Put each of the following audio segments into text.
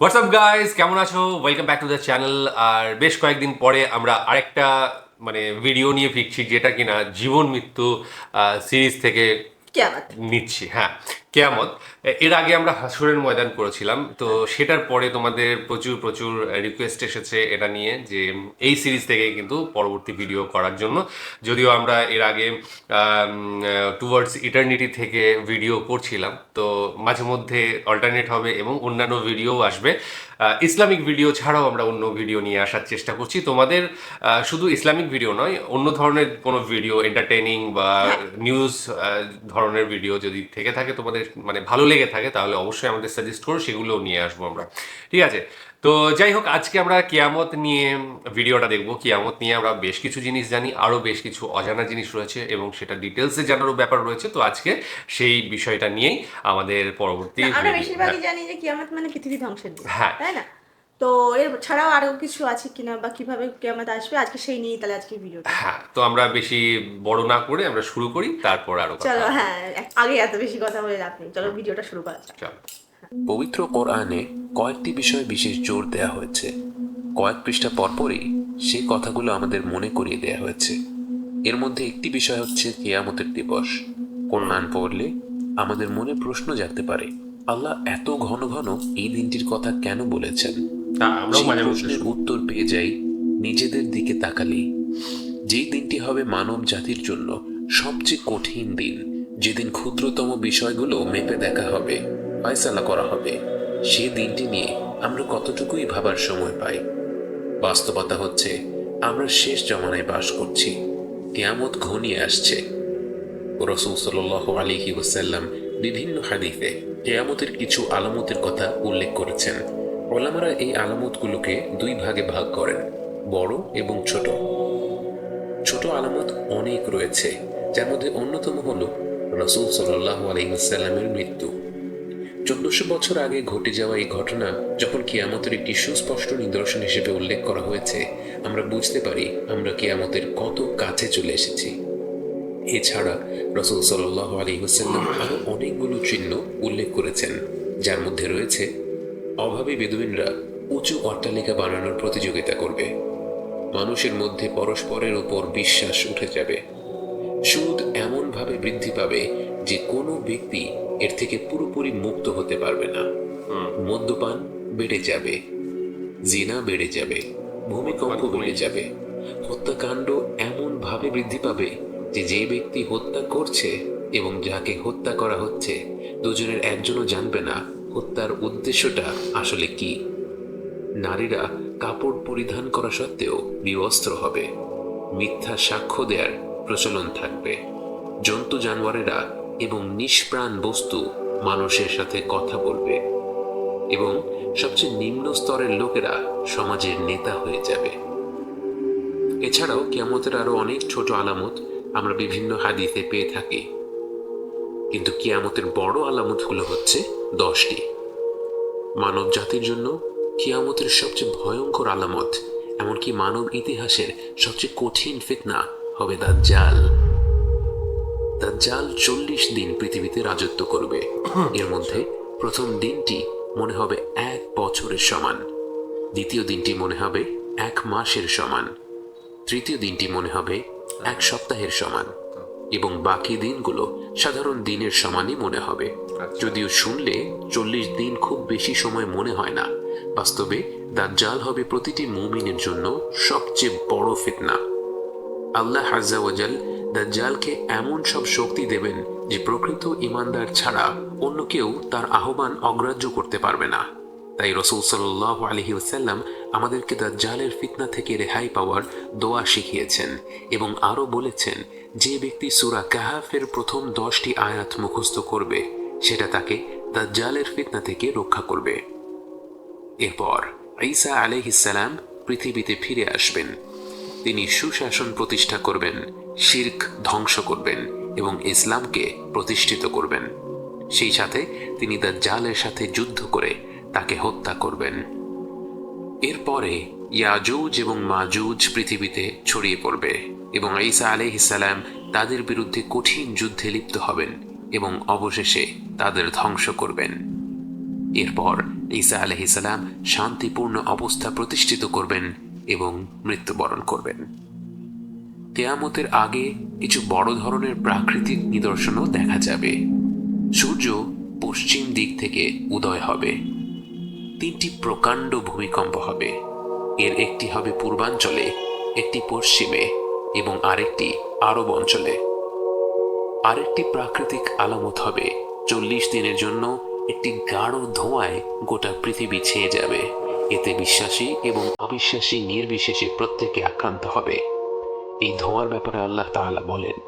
WhatsApp guys, কেমন আছো? Welcome back to the channel. আর বেশ কয়েকদিন পরে আমরা আরেকটা ভিডিও নিয়ে ফিরছি, যেটা কিনা জীবন মৃত্যু সিরিজ থেকে কেয়ামত। নিচ্ছি। হ্যাঁ, কেয়ামত। এর আগে আমরা হাসরের ময়দান করেছিলাম, তো সেটার পরে তোমাদের প্রচুর প্রচুর রিকোয়েস্ট এসেছে এটা নিয়ে, যে এই সিরিজ থেকে কিন্তু পরবর্তী ভিডিও করার জন্য। যদিও আমরা এর আগে টুয়ার্ডস ইটার্নিটি থেকে ভিডিও করছিলাম, তো মাঝে মধ্যে অল্টারনেট হবে এবং অন্যান্য ভিডিও আসবে। ইসলামিক ভিডিও ছাড়াও আমরা অন্য ভিডিও নিয়ে আসার চেষ্টা করছি তোমাদের। শুধু ইসলামিক ভিডিও নয়, অন্য ধরনের কোনো ভিডিও, এন্টারটেইনিং বা হ্যাঁ, নিউজ ধরনের ভিডিও যদি থেকে থাকে তোমাদের, ভালো লেগে থাকে, তাহলে অবশ্যই আমাদের সাজেস্ট করো, সেগুলোও নিয়ে আসবো আমরা। ঠিক আছে? তো যাই হোক, আজকে আমরা কিয়ামত নিয়ে ভিডিওটা দেখবো। কিয়ামত নিয়ে আমরা বেশ কিছু জিনিস জানি, আরও বেশ কিছু অজানা জিনিস রয়েছে এবং সেটা ডিটেলসে জানারও ব্যাপার রয়েছে। তো আজকে সেই বিষয়টা নিয়েই আমাদের পরবর্তী না আমরা ভিডিও। হ্যাঁ, বেশিরভাগই জানি যে কিয়ামত মানে পৃথিবী ধ্বংসের দিন, হ্যাঁ, তাই না? তো এর ছাড়াও আরো কিছু আছে কিনা বা কিভাবে কিয়ামত আসবে, আজকে সেই নিয়েই তাহলে আজকে ভিডিওটা। হ্যাঁ। তো আমরা বেশি বড় না করে আমরা শুরু করি, তারপর আরো কথা চলো, হবে। হ্যাঁ, আগে এত বেশি কথা বলে লাভ নেই, চলো ভিডিওটা শুরু করা যাক। চলো। পবিত্র কোরআনে কয়েকটি বিষয়ে বিশেষ জোর দেয়া হয়েছে। কয়েক পৃষ্ঠা পরপরই সেই কথাগুলো আমাদের মনে করিয়ে দেয়া হয়েছে। এর মধ্যে একটি বিষয় হচ্ছে কিয়ামতের দিবস। কোরআন পড়লে আমাদের মনে প্রশ্ন জাগতে পারে, আল্লাহ এত ঘন ঘন এই দিনটির কথা কেন বলেছেন? আমরাও সেই মাঝে মধ্যে প্রশ্নের শুনি। উত্তর পেয়ে যাই নিজেদের দিকে তাকালেই। যেই দিনটি হবে মানব জাতির জন্য সবচেয়ে কঠিন দিন, যেদিন ক্ষুদ্রতম বিষয়গুলো মেপে দেখা হবে, ফয়সালা করা হবে, সে দিনটি নিয়ে আমরা কতটুকুই ভাবার সময় পাই। বাস্তবতা হচ্ছে আমরা শেষ জমানায় বাস করছি। কিয়ামত ঘনিয়ে আসছে। রাসূল সাল্লাল্লাহু আলাইহি ওয়াসাল্লাম বিভিন্ন হাদিসে কিয়ামতের কিছু আলামতের কথা উল্লেখ করেছেন। ওলামারা এই আলামতগুলোকে দুই ভাগে ভাগ করেন, বড় এবং ছোট। ছোট আলামত অনেক রয়েছে, যার মধ্যে অন্যতম হল রাসূল সাল্লাল্লাহু আলাইহি ওয়াসাল্লামের মৃত্যু। 1400 বছর আগে ঘটে যাওয়া এই ঘটনা যখন কিয়ামতের একটি সুস্পষ্ট নিদর্শন হিসেবে উল্লেখ করা হয়েছে, আমরা বুঝতে পারি আমরা কিয়ামতের কত কাছে চলে এসেছি। এছাড়া রাসূল সাল্লাল্লাহু আলাইহি ওয়াসাল্লাম আরো অনেকগুলো চিহ্ন উল্লেখ করেছেন, যার মধ্যে রয়েছে অভাবী বেদুইনরা উঁচু অট্টালিকা বানানোর প্রতিযোগিতা করবে, মানুষের মধ্যে পরস্পরের উপর বিশ্বাস উঠে যাবে, সুদ এমনভাবে বৃদ্ধি পাবে যে কোনো ব্যক্তি এর থেকে পুরোপুরি মুক্ত হতে পারবে না, মদ্যপান বেড়ে যাবে, জিনা বেড়ে যাবে, ভূমিকম্প বেড়ে যাবে, হত্যাকাণ্ড এমনভাবে বৃদ্ধি পাবে যে যে ব্যক্তি হত্যা করছে এবং যাকে হত্যা করা হচ্ছে, দুজনের একজনও জানবে না হত্যার উদ্দেশ্যটা আসলে কি। নারীরা কাপড় পরিধান করা সত্ত্বেও বিবস্ত্র হবে, মিথ্যা সাক্ষ্য দেওয়ার প্রচলন থাকবে, জন্তু জানোয়ারেরা এবং নিষ্প্রাণ বস্তু মানুষের সাথে কথা বলবে এবং সবচেয়ে নিম্ন স্তরের লোকেরা সমাজের নেতা হয়ে যাবে। এছাড়াও কিয়ামতের আরো অনেক ছোট আলামত আমরা বিভিন্ন হাদিসে পেয়ে থাকি, কিন্তু কিয়ামতের বড় আলামতগুলো হচ্ছে 10টি। মানব জাতির জন্য কিয়ামতের সবচেয়ে ভয়ঙ্কর আলামত, এমনকি মানব ইতিহাসের সবচেয়ে কঠিন ফিতনা হবে দাজ্জাল। দাজ্জাল 40 দিন পৃথিবীতে রাজত্ব করবে। এর মধ্যে প্রথম দিনটি মনে হবে 1 বছরের সমান, দ্বিতীয় দিনটি মনে হবে 1 মাসের সমান, তৃতীয় দিনটি মনে হবে 1 সপ্তাহের সমান এবং বাকি দিনগুলো সাধারণ দিনের সমানই মনে হবে। যদিও শুনলে 40 দিন খুব বেশি সময় মনে হয় না, বাস্তবে দাজ্জাল হবে প্রতিটি মুমিনের জন্য সবচেয়ে বড় ফিতনা। আল্লাহ আজ্জা ওয়াজাল দাজ্জালকে এমন সব শক্তি দেবেন যে প্রকৃত ঈমানদার ছাড়া অন্য কেউ তার আহ্বান অগ্রাহ্য করতে পারবে না। তাই রাসূল সাল্লাল্লাহু আলাইহি ওয়াসাল্লাম আমাদেরকে দাজ্জালের ফিতনা থেকে রেহাই পাওয়ার দোয়া শিখিয়েছেন এবং আরো বলেছেন, যে ব্যক্তি সূরা কাহাফের প্রথম 10টি আয়াত মুখস্থ করবে সেটা তাকে দাজ্জালের ফিতনা থেকে রক্ষা করবে। এরপর ঈসা আলাইহিস সালাম পৃথিবীতে ফিরে আসবেন। তিনি সুশাসন প্রতিষ্ঠা করবেন, শিরক ধ্বংস করবেন এবং ইসলামকে প্রতিষ্ঠিত করবেন। সেই সাথে তিনি দাজ্জালের সাথে যুদ্ধ করে তাকে হত্যা করবেন। এরপরে ইয়াজুজ এবং মাজুজ পৃথিবীতে ছড়িয়ে পড়বে এবং ঈসা আলাইহিস সালাম তাদের বিরুদ্ধে কঠিন যুদ্ধে লিপ্ত হবেন এবং অবশেষে তাদের ধ্বংস করবেন। এরপর ঈসা আলাইহিস সালাম শান্তিপূর্ণ অবস্থা প্রতিষ্ঠিত করবেন এবং মৃত্যুবরণ করবেন। কিয়ামতের আগে কিছু বড় ধরনের প্রাকৃতিক নিদর্শনও দেখা যাবে। সূর্য পশ্চিম দিক থেকে উদয় হবে, 3টি প্রকাণ্ড ভূমিকম্প হবে। এর একটি হবে পূর্বাঞ্চলে, একটি পশ্চিমে এবং আরেকটি আরব অঞ্চলে। আরেকটি প্রাকৃতিক আলামত হবে 40 দিনের জন্য একটি গাঢ় ধোঁয়ায় গোটা পৃথিবী ছেয়ে যাবে। এতে বিশ্বাসী এবং অবিশ্বাসী নির্বিশেষে প্রত্যেকে আক্রান্ত হবে। এই ধোঁয়ার ব্যাপারে আল্লাহ তাআলা বলেন,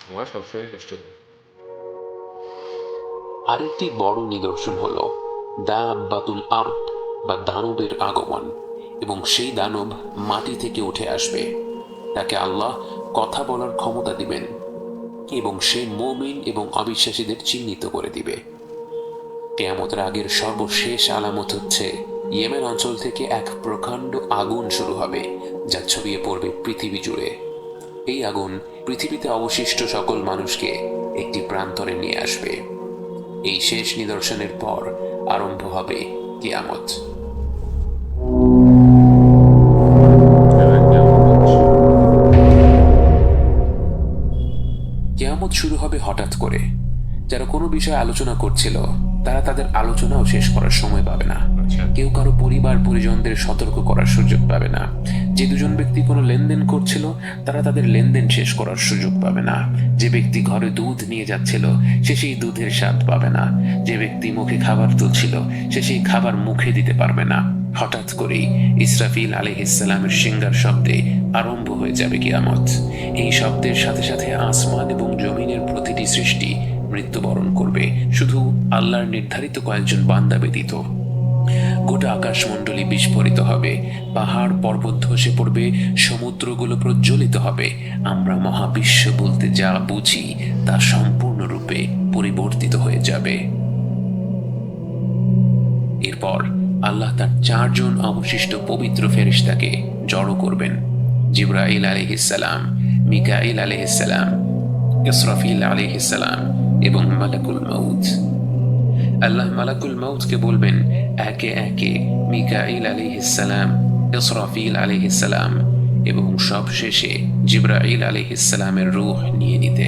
আমার সবসময় কষ্ট হয়। আরেকটি বড় নিদর্শন হল দাব্বাতুল আরদ বা দানবের আগমন, এবং সেই দানব মাটি থেকে উঠে আসবে। তাকে আল্লাহ কথা বলার ক্ষমতা দিবেন এবং সে মুমিন এবং অবিশ্বাসীদের চিহ্নিত করে দিবে। কিয়ামতের আগের সর্বশেষ আলামত হচ্ছে ইয়েমেন অঞ্চল থেকে এক প্রকাণ্ড আগুন শুরু হবে, যা ছড়িয়ে পড়বে পৃথিবী জুড়ে। এই আগুন পৃথিবীতে অবশিষ্ট সকল মানুষকে একটি প্রান্তরে নিয়ে আসবে। এই শেষ নিদর্শনের পর আরম্ভ হবে কিয়ামত। কিয়ামত শুরু হবে হঠাৎ করে। যারা কোনো বিষয়ে আলোচনা করছিল তারা তাদের আলোচনাও শেষ করার সময় পাবে না। কেউ কারো পরিবার পরিজনদের সতর্ক করার সুযোগ পাবে না। যে দুজন ব্যক্তি কোনো লেনদেন করছিল তারা তাদের লেনদেন শেষ করার সুযোগ পাবে না। যে ব্যক্তি ঘরে দুধ নিয়ে যাচ্ছিল সে সেই দুধের স্বাদ পাবে না। যে ব্যক্তি মুখে খাবার তুলছিল সে সেই খাবার মুখে দিতে পারবে না। হঠাৎ করেই ইসরাফিল আলাইহিস সালামের সিংহার শব্দে আরম্ভ হয়ে যাবে কিয়ামত। এই শব্দের সাথে সাথে আসমান এবং জমিনের প্রতিটি সৃষ্টি মৃত্যুবরণ করবে, শুধু আল্লাহর নির্ধারিত কয়েকজন বান্দা ব্যতীত। গোটা আকাশমণ্ডলী বিস্ফোরিত হবে, পাহাড় পর্বত ধসে পড়বে, সমুদ্রগুলো প্রজ্বলিত হবে। আমরা মহাবিশ্ব বলতে যা বুঝি তা সম্পূর্ণরূপে পরিবর্তিত হয়ে যাবে। এরপর আল্লাহ তার 4 জন অবশিষ্ট পবিত্র ফেরেশতাকে জড়ো করবেন। জিবরাইল আলাইহিস সালাম, মিকাইল আলাইহিস সালাম, ইসরাফিল আলাইহিস সালাম এবং মালাকুল মাউত। আল্লাহ মালাকুল মাউতকে বলবেন একে একে মিকাইল আলাইহিস সালাম, ইসরাফিল আলাইহিস সালাম এবং সবশেষে জিবরাইল আলাইহিস সালামের রূহ নিয়ে নিতে।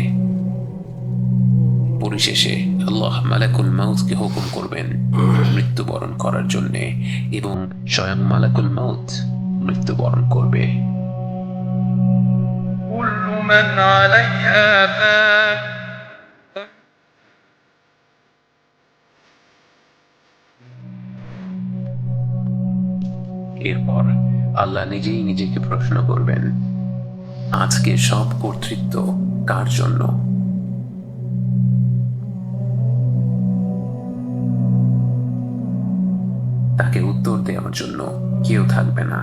পরিশেষে আল্লাহ মালাকুল মাউতকে হুকুম করবেন মৃত্যুবরণ করার জন্য, এবং স্বয়ং মালাকুল মাউত মৃত্যুবরণ করবে। كل من عليها فان এরপর আল্লাহ নিজেই নিজেকে প্রশ্ন করবেন, আজকে সব কর্তৃত্ব কার জন্য? তাকে উত্তর দেওয়ার জন্য কেউ থাকবে না।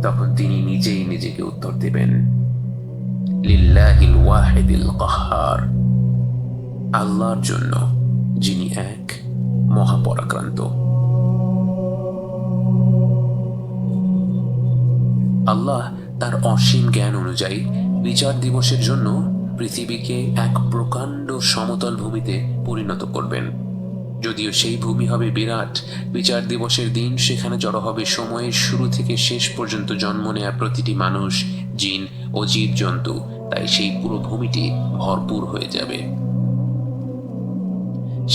তখন তিনি নিজেই নিজেকে উত্তর দেবেন, লিল্লাহিল ওয়াহিদিল কাহ্হার, আল্লাহর জন্য যিনি এক মহাপরাক্রান্ত। আল্লাহ তার অসীম জ্ঞান অনুযায়ী বিচার দিবসের জন্য পৃথিবীকে এক প্রকাণ্ড সমতল ভূমিতে পরিণত করবেন। যদিও সেই ভূমি হবে বিরাট, বিচার দিবসের দিন সেখানে জড়ো হবে সময়ের শুরু থেকে শেষ পর্যন্ত জন্ম নেয়া প্রতিটি মানুষ, জিন ও জীবজন্তু। তাই সেই পুরো ভূমিটি ভরপুর হয়ে যাবে।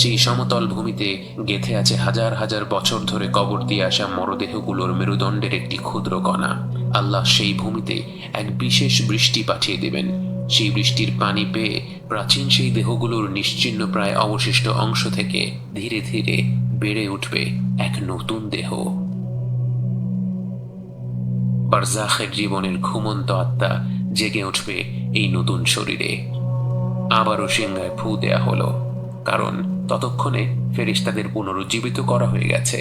সেই সমতল ভূমিতে গেঁথে আছে হাজার হাজার বছর ধরে কবর দিয়ে আসা মরদেহগুলোর মেরুদণ্ডের একটি ক্ষুদ্র কণা। আল্লাহ সেই ভূমিতে এক বিশেষ বৃষ্টি পাঠিয়ে দেবেন। সেই বৃষ্টির পানি পেয়ে প্রাচীন সেই দেহগুলোর নিশ্চিহ্ন প্রায় অবশিষ্ট অংশ থেকে ধীরে ধীরে বেড়ে উঠবে এক নতুন দেহ। বারজাখের জীবনের ঘুমন্ত আত্মা জেগে উঠবে এই নতুন শরীরে। আবারও সিংহায় ফু দেয়া হলো, কারণ ততক্ষণে ফেরেশতাদের পুনরুজ্জীবিত করা হয়ে গেছে।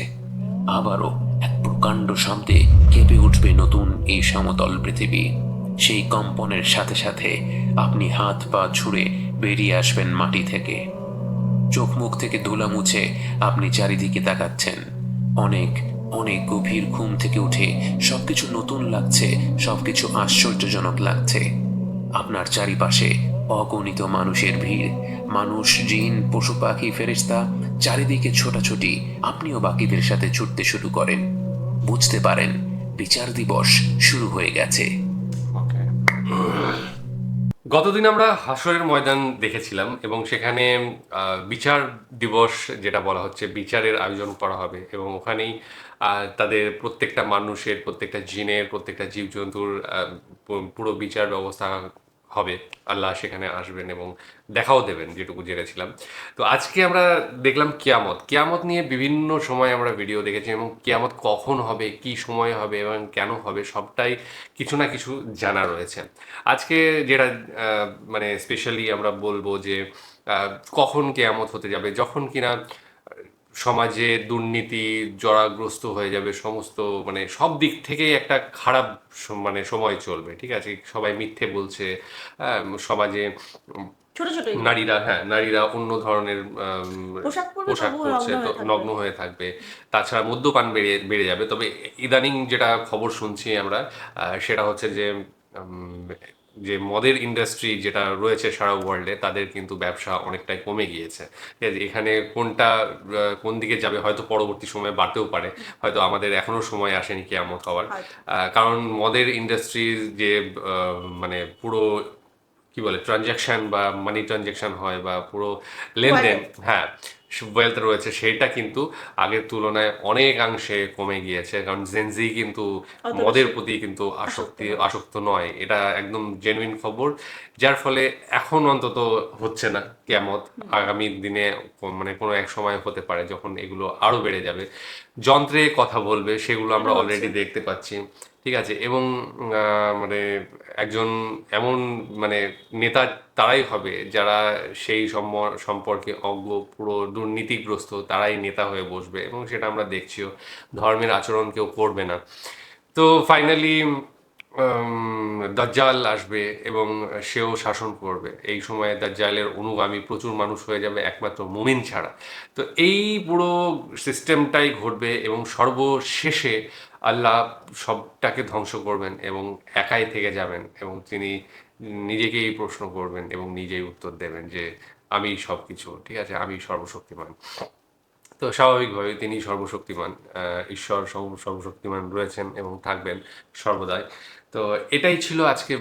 আবারও এক প্রকাণ্ড শব্দে কেঁপে উঠবে নতুন এই সমতল পৃথিবী। সেই কম্পনের সাথে সাথে আপনি হাত পা ছুঁড়ে বেরিয়ে আসবেন মাটি থেকে। চোখ মুখ থেকে ধুলা মুছে আপনি চারিদিকে তাকাচ্ছেন। অনেক অনেক গভীর ঘুম থেকে উঠে সবকিছু নতুন লাগছে, সবকিছু আশ্চর্যজনক লাগছে। আপনার চারিপাশে অগণিত মানুষের ভিড়, মানুষ, জিন, পশু পাখি, ফেরেশতা, চারিদিকে ছোটাছুটি। আপনিও বাকিদের সাথে ছুটতে শুরু করেন। বুঝতে পারেন বিচার দিবস শুরু হয়ে গেছে। গতদিন আমরা হাসরের ময়দান দেখেছিলাম এবং সেখানে বিচার দিবস যেটা বলা হচ্ছে, বিচারের আয়োজন করা হবে এবং ওখানেই তাদের প্রত্যেকটা মানুষের, প্রত্যেকটা জিনের, প্রত্যেকটা জীবজন্তুর পুরো বিচার ব্যবস্থা হবে। আল্লাহ সেখানে আসবেন এবং দেখাও দেবেন, যেটুকু জেনেছিলাম। তো আজকে আমরা দেখলাম কিয়ামত। কিয়ামত নিয়ে বিভিন্ন সময় আমরা ভিডিও দেখেছি এবং কিয়ামত কখন হবে, কি সময় হবে এবং কেন হবে, সবটাই কিছু না কিছু জানা রয়েছে। আজকে যেটা মানে স্পেশালি আমরা বলবো যে কখন কিয়ামত হতে যাবে, যখন কিনা সমাজে দুর্নীতি জরাগ্রস্ত হয়ে যাবে, সমস্ত মানে সব দিক থেকেই একটা খারাপ মানে সময় চলবে, ঠিক আছে। সবাই মিথ্যে বলছে, সমাজে ছোট ছোট নারীরা অন্য ধরনের পোশাক পরবে, পোশাক তবুও পরছে, তো নগ্ন হয়ে থাকবে। তাছাড়া মদ্যপান বেড়ে যাবে। তবে ইদানিং যেটা খবর শুনছি আমরা, সেটা হচ্ছে যে যে মদের ইন্ডাস্ট্রি যেটা রয়েছে সারা ওয়ার্ল্ডে, তাদের কিন্তু ব্যবসা অনেকটাই কমে গিয়েছে। ঠিক আছে, এখানে কোন দিকে যাবে হয়তো পরবর্তী সময়ে বাড়তেও পারে, হয়তো আমাদের এখনো সময় আসেনি কিয়ামত হওয়ার। কারণ মদের ইন্ডাস্ট্রির যে মানে পুরো কি বলে ট্রানজ্যাকশন বা মানি ট্রানজ্যাকশন হয় বা পুরো লেনদেন, হ্যাঁ, ওয়েলথ রয়েছে, সেটা কিন্তু আগের তুলনায় অনেকাংশে কমে গিয়েছে। কারণ জেনজি কিন্তু মদের প্রতি কিন্তু আসক্ত নয়। এটা একদম জেনুইন খবর, যার ফলে এখন অন্তত হচ্ছে না কিয়ামত। আগামী দিনে মানে কোনো এক সময় হতে পারে যখন এগুলো আরো বেড়ে যাবে, যন্ত্রে কথা বলবে, সেগুলো আমরা অলরেডি দেখতে পাচ্ছি। ঠিক আছে, এবং মানে একজন এমন মানে নেতা তারাই হবে যারা সেই সম্পর্কে অজ্ঞ, পুরো দুর্নীতিগ্রস্ত, তারাই নেতা হয়ে বসবে এবং সেটা আমরা দেখছিও। ধর্মের আচরণ কেউ করবে না। তো ফাইনালি দাজ্জাল আসবে এবং সেও শাসন করবে। এই সময় দাজ্জালের অনুগামী প্রচুর মানুষ হয়ে যাবে একমাত্র মুমিন ছাড়া। তো এই পুরো সিস্টেমটাই ঘটবে এবং সর্বশেষে আল্লাহ সবটাকে ধ্বংস করবেন এবং একাই থেকে যাবেন এবং তিনি নিজেকেই প্রশ্ন করবেন এবং নিজেই উত্তর দেবেন যে আমি সব কিছু, ঠিক আছে, আমি সর্বশক্তিমান। তো স্বাভাবিকভাবে তিনি সর্বশক্তিমান, ঈশ্বর সর্বশক্তিমান রয়েছেন এবং থাকবেন সর্বদাই। তো এটাই ছিল আজকে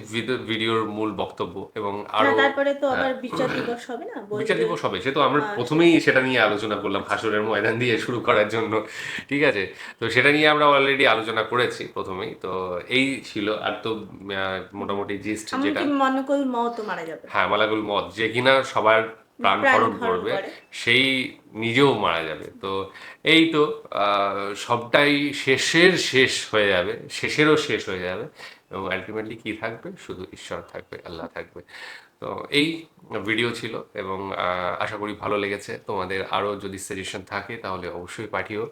ভিডিওর মূল বক্তব্য। এবং আরো তারপরে তো আবার বিচার দিবস হবে না, বিচার দিবস হবে, সে তো আমরা প্রথমেই সেটা নিয়ে আলোচনা করলাম হাসরের ময়দান দিয়ে শুরু করার জন্য, ঠিক আছে। তো সেটা নিয়ে আমরা অলরেডি আলোচনা করেছি প্রথমেই। তো এই ছিল, আর তো মোটামুটি জিস্ট যেটা, মালাকুল মউত মারা যাবে। হ্যাঁ, মালাকুল মউত, যে কিনা সবার প্রাণ হরণ করবে, সেই নিজেও মারা যাবে। তো এই তো সবটাই শেষ হয়ে যাবে, শেষেরও শেষ হয়ে যাবে এবং আলটিমেটলি কি থাকবে, শুধু ঈশ্বর থাকবে, আল্লাহ থাকবে। তো এই ভিডিও ছিল এবং আশা করি ভালো লেগেছে তোমাদের। আরও যদি সাজেশন থাকে তাহলে অবশ্যই পাঠিও,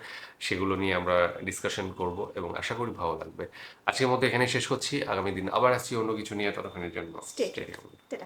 সেগুলো নিয়ে আমরা ডিসকাশন করব এবং আশা করি ভালো লাগবে। আজকের মতো এখানে শেষ করছি, আগামী দিন আবার আসছি অন্য কিছু নিয়ে। ততক্ষণের জন্য Stay tuned.